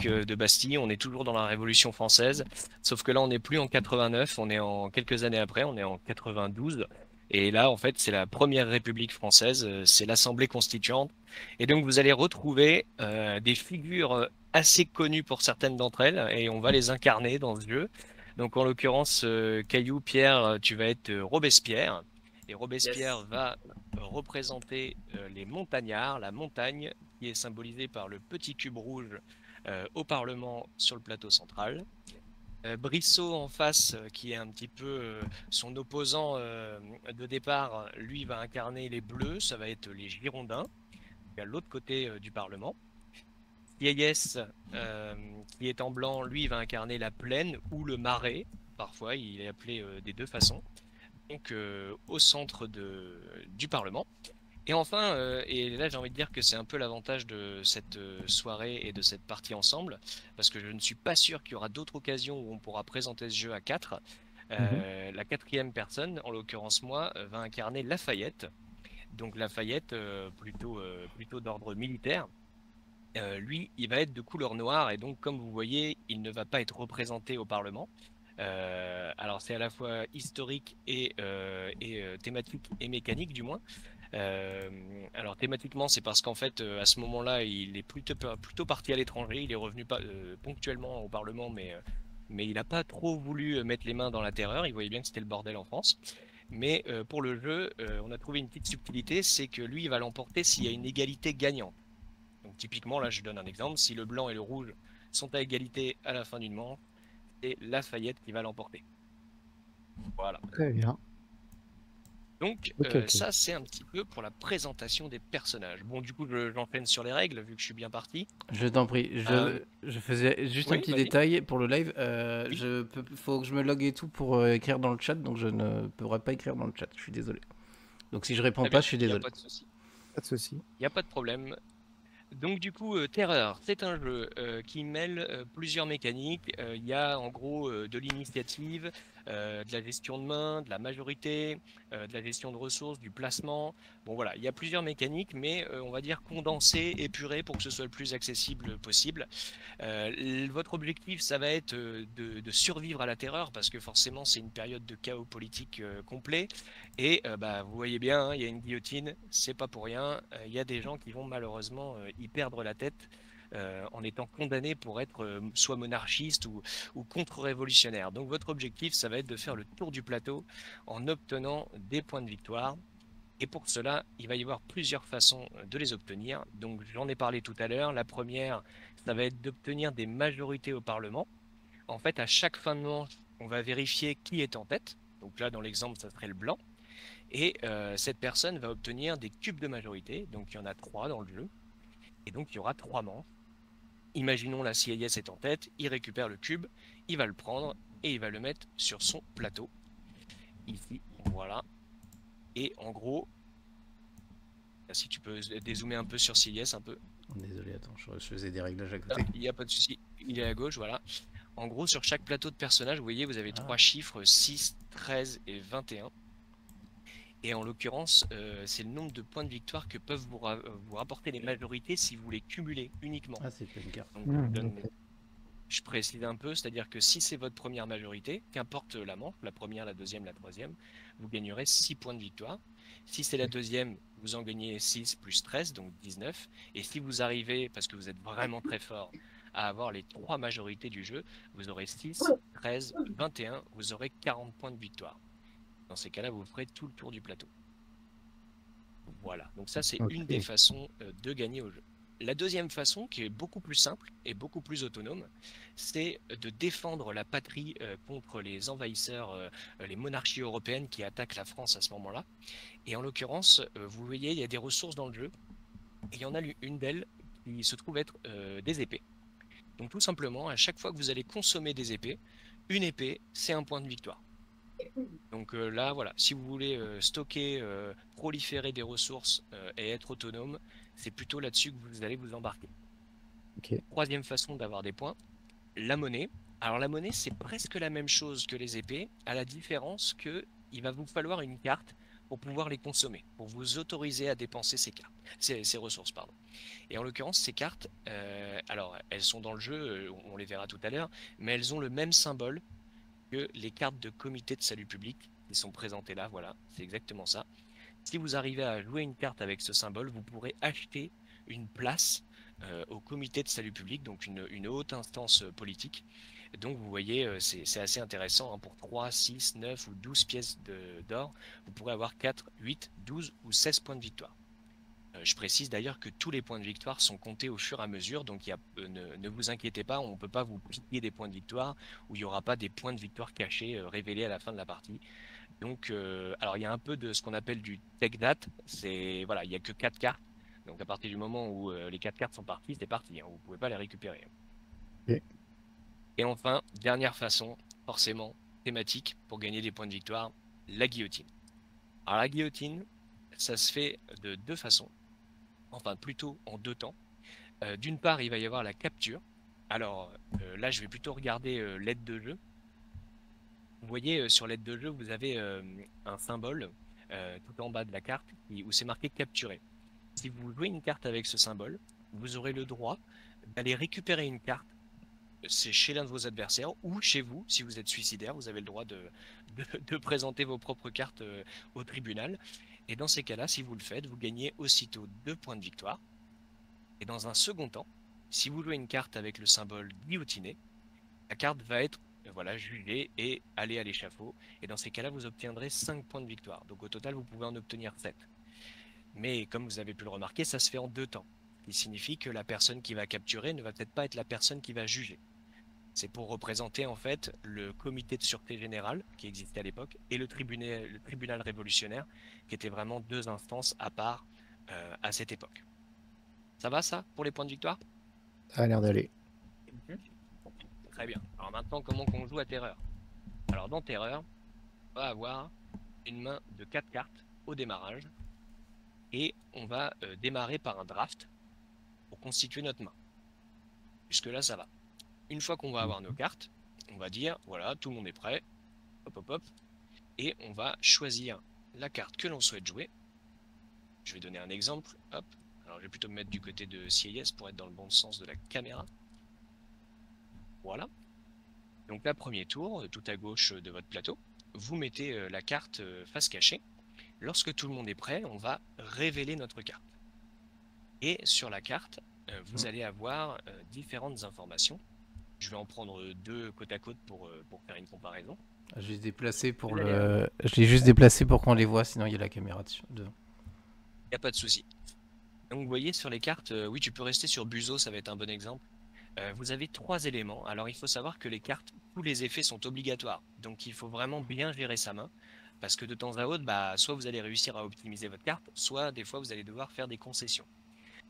république de Bastille, on est toujours dans la Révolution française, sauf que là on n'est plus en 89, on est en quelques années après, on est en 92. Et là, en fait, c'est la première République française, c'est l'Assemblée constituante. Et donc, vous allez retrouver des figures assez connues pour certaines d'entre elles, et on va les incarner dans ce jeu. Donc, en l'occurrence, Caillou, Pierre, tu vas être Robespierre. Et Robespierre Yes. va représenter les montagnards, la montagne qui est symbolisée par le petit cube rouge au Parlement sur le plateau central. Brissot en face, qui est un petit peu son opposant de départ, lui va incarner les Bleus, ça va être les Girondins, à l'autre côté du Parlement. Sieyès, qui est en blanc, lui va incarner la plaine ou le marais, parfois il est appelé des deux façons, donc au centre du Parlement. Et enfin, et là j'ai envie de dire que c'est un peu l'avantage de cette soirée et de cette partie ensemble, parce que je ne suis pas sûr qu'il y aura d'autres occasions où on pourra présenter ce jeu à quatre. Mhm. La quatrième personne, en l'occurrence moi, va incarner Lafayette. Donc Lafayette, plutôt d'ordre militaire. Lui, il va être de couleur noire et donc, comme vous voyez, il ne va pas être représenté au Parlement. Alors c'est à la fois historique et thématique et mécanique du moins. Alors thématiquement, c'est parce qu'en fait, à ce moment-là, il est plutôt parti à l'étranger. Il est revenu ponctuellement au Parlement, mais il n'a pas trop voulu mettre les mains dans la terreur. Il voyait bien que c'était le bordel en France. Mais pour le jeu, on a trouvé une petite subtilité, c'est que lui, il va l'emporter s'il y a une égalité gagnante. Donc typiquement, là, je donne un exemple. Si le blanc et le rouge sont à égalité à la fin d'une manche, c'est Lafayette qui va l'emporter. Voilà. Très bien. Donc Ok, ok. ça, c'est un petit peu pour la présentation des personnages. Bon, du coup, j'enchaîne sur les règles, vu que je suis bien parti. Je t'en prie, Euh, je faisais juste un oui, petit vas-y. détail pour le live. Oui, Faut que je me log et tout pour écrire dans le chat, donc je ne pourrai pas écrire dans le chat. Je suis désolé. Donc si je réponds très pas, bien. je suis Il n'y a désolé. pas de souci. Pas de souci. Il n'y a pas de problème. Donc du coup, Terreur, c'est un jeu qui mêle plusieurs mécaniques. Il y a en gros de l'initiative, de la gestion de main, de la majorité, de la gestion de ressources, du placement. Bon voilà, il y a plusieurs mécaniques, mais on va dire condensées, épurées pour que ce soit le plus accessible possible. Votre objectif, ça va être de survivre à la terreur, parce que forcément c'est une période de chaos politique complet. Et bah, vous voyez bien, hein, il y a une guillotine, c'est pas pour rien. Il y a des gens qui vont malheureusement y perdre la tête en étant condamnés pour être soit monarchistes ou contre-révolutionnaires. Donc votre objectif, ça va être de faire le tour du plateau en obtenant des points de victoire. Et pour cela, il va y avoir plusieurs façons de les obtenir. Donc j'en ai parlé tout à l'heure. La première, ça va être d'obtenir des majorités au Parlement. En fait, à chaque fin de manche, on va vérifier qui est en tête. Donc là, dans l'exemple, ça serait le blanc. Et cette personne va obtenir des cubes de majorité. Donc il y en a trois dans le jeu. Et donc il y aura trois manches. Imaginons la CIS est en tête, il récupère le cube, il va le prendre et il va le mettre sur son plateau. Ici, voilà. Et en gros, si tu peux dézoomer un peu sur CIS, un peu. Désolé, attends, je faisais des réglages à Ah, côté. il n'y a pas de souci, il est à gauche, voilà. En gros, sur chaque plateau de personnage, vous voyez, vous avez Ah. trois chiffres, 6, 13 et 21. Et en l'occurrence, c'est le nombre de points de victoire que peuvent vous rapporter les majorités si vous les cumulez uniquement. Ah, c'est pas une carte. Donc, Ok. je précise un peu, c'est-à-dire que si c'est votre première majorité, qu'importe la manche, la première, la deuxième, la troisième, vous gagnerez 6 points de victoire. Si c'est la deuxième, vous en gagnez 6 plus 13, donc 19. Et si vous arrivez, parce que vous êtes vraiment très fort, à avoir les trois majorités du jeu, vous aurez 6, 13, 21, vous aurez 40 points de victoire. Dans ces cas-là, vous ferez tout le tour du plateau. Voilà, donc ça c'est une des Ok. façons de gagner au jeu. La deuxième façon, qui est beaucoup plus simple et beaucoup plus autonome, c'est de défendre la patrie contre les envahisseurs, les monarchies européennes qui attaquent la France à ce moment-là. Et en l'occurrence, vous voyez, il y a des ressources dans le jeu. Et il y en a une d'elles qui se trouve être des épées. Donc tout simplement, à chaque fois que vous allez consommer des épées, une épée, c'est un point de victoire. Donc là, voilà, si vous voulez stocker, proliférer des ressources et être autonome, c'est plutôt là-dessus que vous allez vous embarquer. Ok. Troisième façon d'avoir des points, la monnaie. Alors la monnaie, c'est presque la même chose que les épées, à la différence que il va vous falloir une carte pour pouvoir les consommer, pour vous autoriser à dépenser ces cartes, ces ressources, pardon. Et en l'occurrence, ces cartes, alors elles sont dans le jeu, on les verra tout à l'heure, mais elles ont le même symbole que les cartes de comité de salut public qui sont présentées là, voilà, c'est exactement ça. Si vous arrivez à jouer une carte avec ce symbole, vous pourrez acheter une place au comité de salut public, donc une haute instance politique. Donc vous voyez, c'est assez intéressant, hein, pour 3, 6, 9 ou 12 pièces d'or, vous pourrez avoir 4, 8, 12 ou 16 points de victoire. Je précise d'ailleurs que tous les points de victoire sont comptés au fur et à mesure, donc ne vous inquiétez pas, on ne peut pas vous piquer des points de victoire, ou il n'y aura pas des points de victoire cachés révélés à la fin de la partie. Donc, alors il y a un peu de ce qu'on appelle du tech date, c'est voilà, il n'y a que 4 cartes, donc à partir du moment où les 4 cartes sont parties, c'est parti, hein, vous ne pouvez pas les récupérer. Ok. Et enfin, dernière façon, forcément thématique pour gagner des points de victoire, la guillotine. Alors la guillotine, ça se fait de deux façons, enfin plutôt en deux temps. D'une part, il va y avoir la capture. Alors là, je vais plutôt regarder l'aide de jeu. Vous voyez, sur l'aide de jeu, vous avez un symbole tout en bas de la carte où c'est marqué capturer. Si vous jouez une carte avec ce symbole, vous aurez le droit d'aller récupérer une carte. C'est chez l'un de vos adversaires ou chez vous, si vous êtes suicidaire, vous avez le droit de présenter vos propres cartes au tribunal. Et dans ces cas-là, si vous le faites, vous gagnez aussitôt 2 points de victoire. Et dans un second temps, si vous jouez une carte avec le symbole guillotiné, la carte va être voilà, jugée et aller à l'échafaud. Et dans ces cas-là, vous obtiendrez 5 points de victoire. Donc au total, vous pouvez en obtenir 7. Mais comme vous avez pu le remarquer, ça se fait en deux temps. Ce qui signifie que la personne qui va capturer ne va peut-être pas être la personne qui va juger. C'est pour représenter en fait le comité de sûreté générale qui existait à l'époque et le tribunal révolutionnaire qui étaient vraiment deux instances à part à cette époque. Ça va ça pour les points de victoire? Ça a l'air d'aller. Très bien. Alors maintenant, comment qu'on joue à Terreur? Alors dans Terreur, on va avoir une main de 4 cartes au démarrage et on va démarrer par un draft pour constituer notre main. Jusque là, ça va. Une fois qu'on va avoir nos cartes, on va dire, voilà, tout le monde est prêt, hop hop hop, et on va choisir la carte que l'on souhaite jouer. Je vais donner un exemple, hop, alors je vais plutôt me mettre du côté de CIS pour être dans le bon sens de la caméra. Voilà. Donc là, premier tour, tout à gauche de votre plateau, vous mettez la carte face cachée. Lorsque tout le monde est prêt, on va révéler notre carte. Et sur la carte, vous allez avoir différentes informations. Je vais en prendre deux côte à côte pour faire une comparaison. Je l'ai déplacé pour le. Je l'ai juste déplacé pour qu'on les voit, sinon il y a la caméra dessus. Il n'y a pas de souci. Donc vous voyez sur les cartes, oui, tu peux rester sur Buzo, ça va être un bon exemple. Vous avez 3 éléments. Alors il faut savoir que les cartes, tous les effets sont obligatoires. Donc il faut vraiment bien gérer sa main. Parce que de temps à autre, bah, soit vous allez réussir à optimiser votre carte, soit des fois vous allez devoir faire des concessions.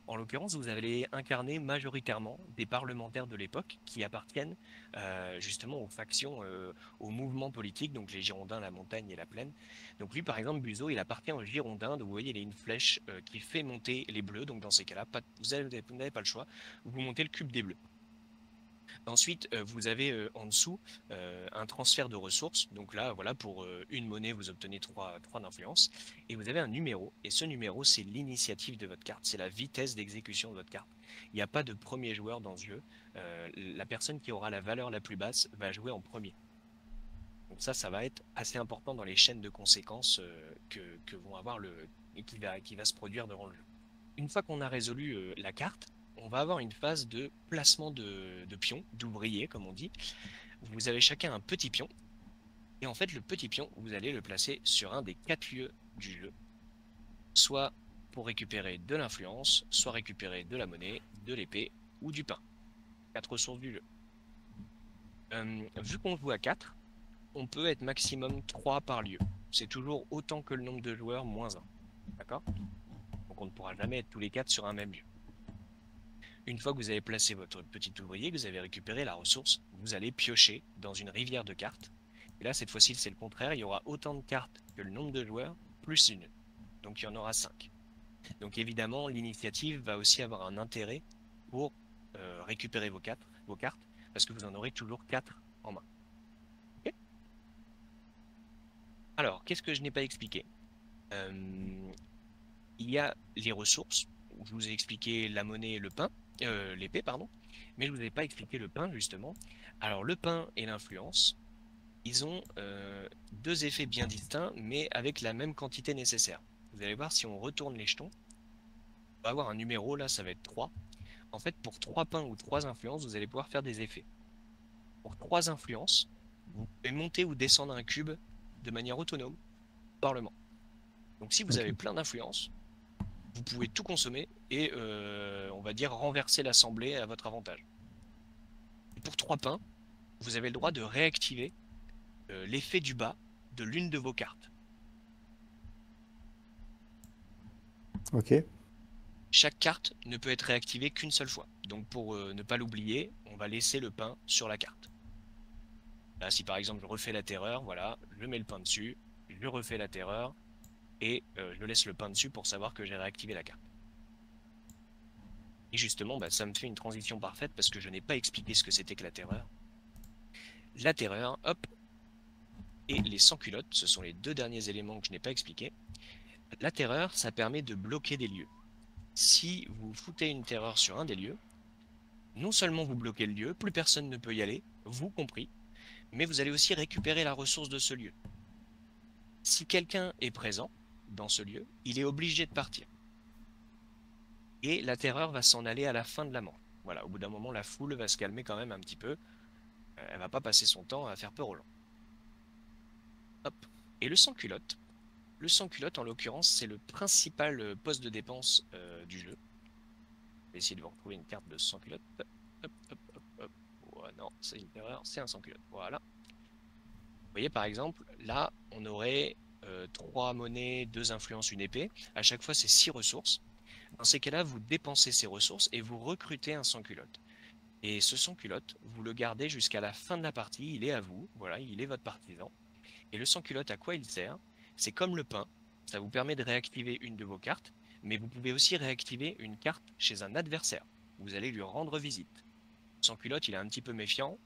En l'occurrence, vous allez incarner majoritairement des parlementaires de l'époque qui appartiennent justement aux factions, aux mouvements politiques, donc les Girondins, la montagne et la plaine. Donc lui, par exemple, Buzo, il appartient aux Girondins. Vous voyez, il a une flèche qui fait monter les bleus. Donc dans ces cas-là, vous n'avez pas le choix. Vous montez le cube des bleus. Ensuite, vous avez en dessous un transfert de ressources. Donc là, voilà, pour une monnaie, vous obtenez 3 d'influence. Et vous avez un numéro. Et ce numéro, c'est l'initiative de votre carte. C'est la vitesse d'exécution de votre carte. Il n'y a pas de premier joueur dans ce jeu. La personne qui aura la valeur la plus basse va jouer en premier. Donc ça va être assez important dans les chaînes de conséquences que vont avoir qui va se produire devant le jeu. Une fois qu'on a résolu la carte, on va avoir une phase de placement de pions, d'ouvriers comme on dit. Vous avez chacun un petit pion. Et en fait, le petit pion, vous allez le placer sur un des 4 lieux du jeu. Soit pour récupérer de l'influence, soit récupérer de la monnaie, de l'épée ou du pain. 4 ressources du jeu. Vu qu'on joue à 4, on peut être maximum 3 par lieu. C'est toujours autant que le nombre de joueurs moins 1. D'accord? Donc on ne pourra jamais être tous les 4 sur un même lieu. Une fois que vous avez placé votre petit ouvrier, que vous avez récupéré la ressource, vous allez piocher dans une rivière de cartes. Et là, cette fois-ci, c'est le contraire. Il y aura autant de cartes que le nombre de joueurs, plus une. Donc il y en aura 5. Donc évidemment, l'initiative va aussi avoir un intérêt pour récupérer vos cartes, parce que vous en aurez toujours 4 en main. Okay. Alors, qu'est-ce que je n'ai pas expliqué? Il y a les ressources. Je vous ai expliqué la monnaie et le pain, l'épée, pardon. Mais je vous ai pas expliqué le pain, justement. Alors, le pain et l'influence, ils ont deux effets bien distincts, mais avec la même quantité nécessaire. Vous allez voir, si on retourne les jetons, on va avoir un numéro, là, ça va être 3. En fait, pour 3 pains ou 3 influences, vous allez pouvoir faire des effets. Pour 3 influences, vous pouvez monter ou descendre un cube de manière autonome au Parlement. Donc si vous avez Ok. plein d'influences, vous pouvez tout consommer et, on va dire, renverser l'Assemblée à votre avantage. Et pour 3 pains, vous avez le droit de réactiver l'effet du bas de l'une de vos cartes. Ok. Chaque carte ne peut être réactivée qu'une seule fois. Donc pour ne pas l'oublier, on va laisser le pain sur la carte. Là, si par exemple je refais la terreur, voilà, je mets le pain dessus, je refais la terreur, et je laisse le pain dessus pour savoir que j'ai réactivé la carte. Et justement, bah, ça me fait une transition parfaite parce que je n'ai pas expliqué ce que c'était que la terreur. La terreur, hop, et les sans-culottes, ce sont les deux derniers éléments que je n'ai pas expliqués. La terreur, ça permet de bloquer des lieux. Si vous foutez une terreur sur un des lieux, non seulement vous bloquez le lieu, plus personne ne peut y aller, vous compris, mais vous allez aussi récupérer la ressource de ce lieu. Si quelqu'un est présent dans ce lieu, il est obligé de partir. Et la terreur va s'en aller à la fin de la manche. Voilà, au bout d'un moment, la foule va se calmer quand même un petit peu. Elle va pas passer son temps à faire peur aux gens. Hop. Et le sans-culotte. Le sans-culotte, en l'occurrence, c'est le principal poste de dépense du jeu. Je vais essayer de vous retrouver une carte de sans-culotte. Hop, hop, hop, hop. Oh, non, c'est une terreur, c'est un sans-culotte. Voilà. Vous voyez, par exemple, là, on aurait 3 monnaies, 2 influences, une épée. À chaque fois, c'est 6 ressources. Dans ces cas-là, vous dépensez ces ressources et vous recrutez un sans-culotte. Et ce sans-culotte, vous le gardez jusqu'à la fin de la partie, il est à vous, voilà, il est votre partisan. Et le sans-culotte, à quoi il sert? C'est comme le pain, ça vous permet de réactiver une de vos cartes, mais vous pouvez aussi réactiver une carte chez un adversaire. Vous allez lui rendre visite. Le sans-culotte, il est un petit peu méfiant,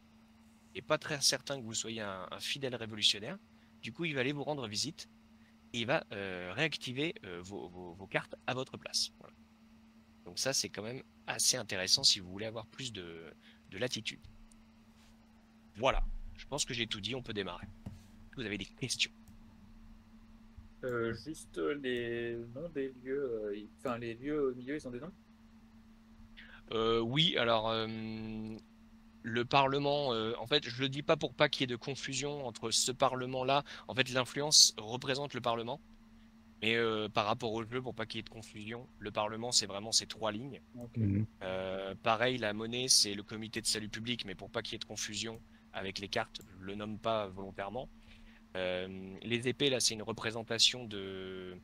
et pas très certain que vous soyez un fidèle révolutionnaire. Du coup, il va aller vous rendre visite, et il va réactiver vos cartes à votre place. Voilà. Donc ça, c'est quand même assez intéressant si vous voulez avoir plus de latitude. Voilà, je pense que j'ai tout dit, on peut démarrer. Vous avez des questions? Juste les noms des lieux, enfin les lieux au milieu, ils ont des noms? Oui, alors le Parlement, en fait, je le dis pas pour pas qu'il y ait de confusion entre ce Parlement-là. En fait, l'influence représente le Parlement, mais par rapport au jeu, pour pas qu'il y ait de confusion, le Parlement, c'est vraiment ces 3 lignes. Ok. Mhm. Pareil, la monnaie, c'est le comité de salut public, mais pour pas qu'il y ait de confusion avec les cartes, je le nomme pas volontairement. Les épées, là, c'est une représentation de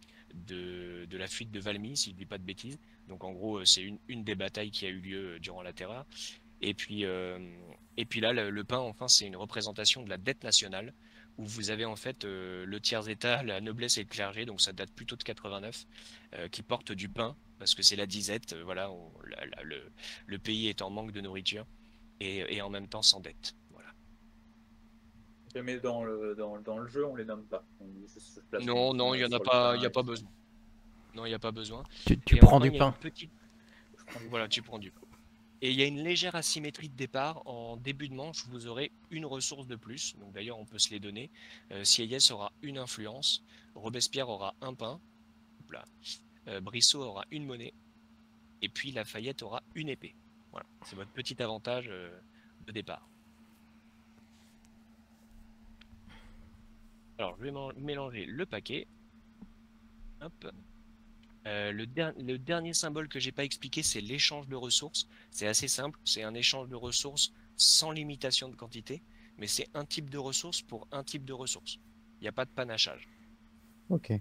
la fuite de Valmy, si je dis pas de bêtises. Donc en gros, c'est une des batailles qui a eu lieu durant la Terreur. Et puis là, le pain, enfin, c'est une représentation de la dette nationale, où vous avez en fait le tiers-état, la noblesse et le clergé, donc ça date plutôt de 89, qui portent du pain, parce que c'est la disette, voilà, le pays est en manque de nourriture, et en même temps s'endette. Voilà. Mais dans le jeu, on les nomme pas. On dit juste, je place mon Non, non, point il y en a sur le pas, il y pain a et pas puis besoin. Non, il n'y a pas besoin. Tu Et prends enfin, du il y a une pain. petite. je prends du Voilà, pain. tu prends du pain. Et il y a une légère asymétrie de départ. En début de manche, vous aurez une ressource de plus. Donc d'ailleurs, on peut se les donner. Sieyès aura une influence. Robespierre aura un pain. Hop là. Brissot aura une monnaie. Et puis Lafayette aura une épée. Voilà, c'est votre petit avantage de départ. Alors, je vais mélanger le paquet. Hop. Le dernier symbole que j'ai pas expliqué, c'est l'échange de ressources. C'est assez simple, c'est un échange de ressources sans limitation de quantité, mais c'est un type de ressource pour un type de ressource. Il n'y a pas de panachage. Ok.